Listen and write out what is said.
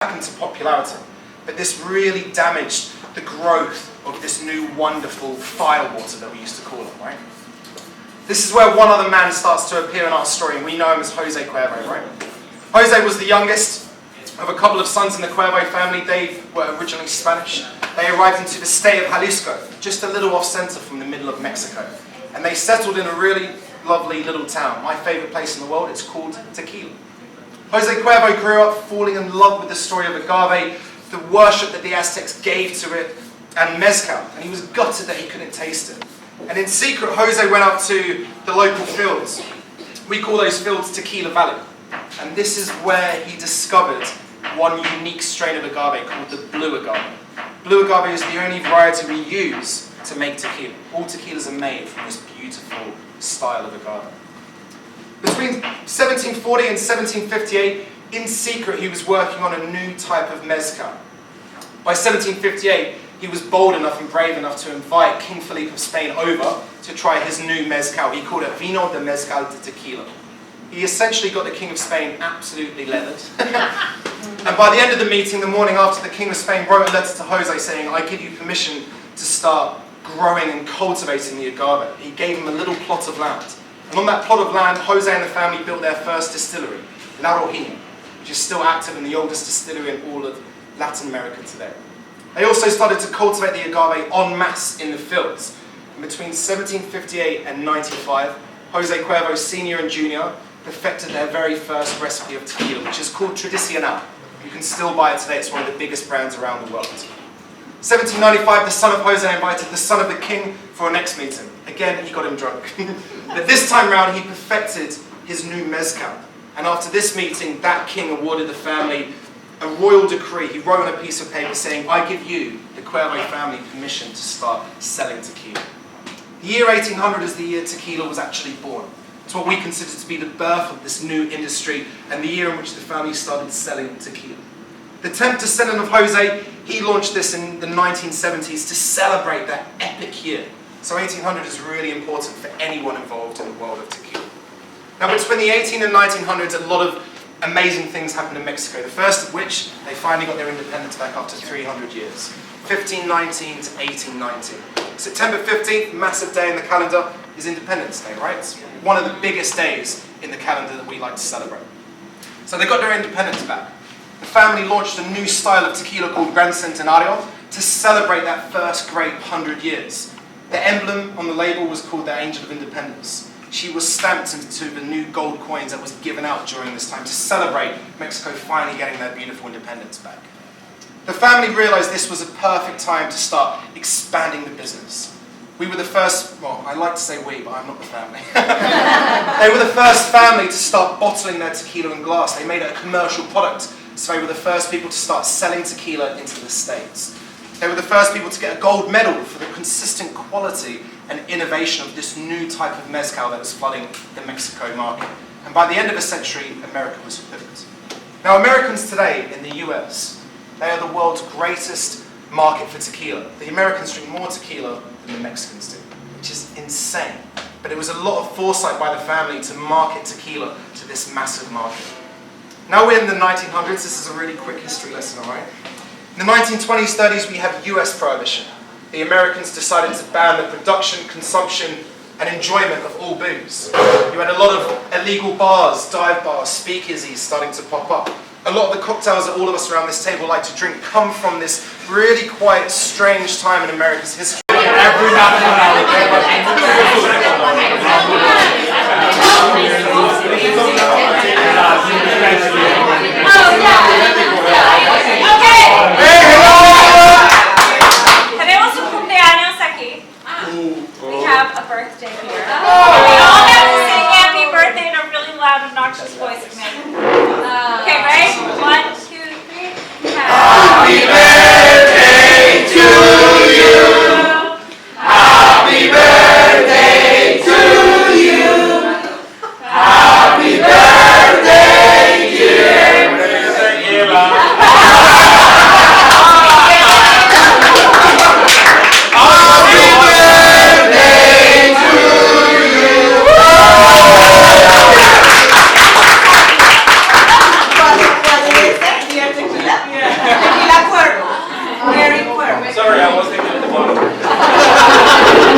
back into popularity. But this really damaged the growth of this new wonderful firewater that we used to call it, right? This is where one other man starts to appear in our story, and we know him as Jose Cuervo, right? Jose was the youngest of a couple of sons in the Cuervo family. They were originally Spanish. They arrived into the state of Jalisco, just a little off-center from the middle of Mexico. And they settled in a really lovely little town, my favorite place in the world. It's called Tequila. Jose Cuervo grew up falling in love with the story of agave, the worship that the Aztecs gave to it, and mezcal. And he was gutted that he couldn't taste it. And in secret, Jose went up to the local fields. We call those fields Tequila Valley. And this is where he discovered one unique strain of agave called the blue agave. Blue agave is the only variety we use to make tequila. All tequilas are made from this beautiful style of agave. Between 1740 and 1758, in secret, he was working on a new type of mezcal. By 1758, he was bold enough and brave enough to invite King Felipe of Spain over to try his new mezcal. He called it Vino de Mezcal de Tequila. He essentially got the King of Spain absolutely leathered. And by the end of the meeting, the morning after, the King of Spain wrote a letter to Jose saying, I give you permission to start growing and cultivating the agave. He gave him a little plot of land. And on that plot of land, Jose and the family built their first distillery, La Rojina, which is still active and the oldest distillery in all of Latin America today. They also started to cultivate the agave en masse in the fields. And between 1758 and 95, Jose Cuervo Sr. and Jr. perfected their very first recipe of tequila, which is called Tradicional. You can still buy it today. It's one of the biggest brands around the world. 1795, the son of Jose invited the son of the king for a next meeting. Again, he got him drunk. But this time round, he perfected his new mezcal. And after this meeting, that king awarded the family a royal decree. He wrote on a piece of paper saying, I give you, the Cuervo family, permission to start selling tequila. The year 1800 is the year tequila was actually born. It's what we consider to be the birth of this new industry and the year in which the family started selling tequila. The 10th descendant of Jose, he launched this in the 1970s to celebrate that epic year. So 1800 is really important for anyone involved in the world of tequila. Now between the 18 and 1900s, a lot of amazing things happened in Mexico. The first of which, they finally got their independence back after 300 years. 1519 to 1819. September 15th, massive day in the calendar, is Independence Day, right? It's one of the biggest days in the calendar that we like to celebrate. So they got their independence back. The family launched a new style of tequila called Gran Centenario to celebrate that first great 100 years. The emblem on the label was called the Angel of Independence. She was stamped into the new gold coins that was given out during this time to celebrate Mexico finally getting their beautiful independence back. The family realized this was a perfect time to start expanding the business. We were the first, well, I like to say we, but I'm not the family. They were the first family to start bottling their tequila in glass. They made it a commercial product, so they were the first people to start selling tequila into the States. They were the first people to get a gold medal for the consistent quality and innovation of this new type of mezcal that was flooding the Mexico market. And by the end of the century, America was hooked. Now, Americans today in the US, they are the world's greatest market for tequila. The Americans drink more tequila than the Mexicans do, which is insane. But it was a lot of foresight by the family to market tequila to this massive market. Now we're in the 1900s. This is a really quick history lesson, all right? In the 1920s, 30s, we have US prohibition. The Americans decided to ban the production, consumption, and enjoyment of all booze. You had a lot of illegal bars, dive bars, speakeasies starting to pop up. A lot of the cocktails that all of us around this table like to drink come from this really quite strange time in America's history. Tenemos un cumpleaños aquí. We have a birthday here. We all have to sing happy birthday in a really loud, obnoxious voice. Okay, ready? 1, 2, 3. Happy birthday to you. Happy birthday to you. Happy birthday, dear. Tequila cuervo. Very cuervo. Sorry, I was thinking at the bottom.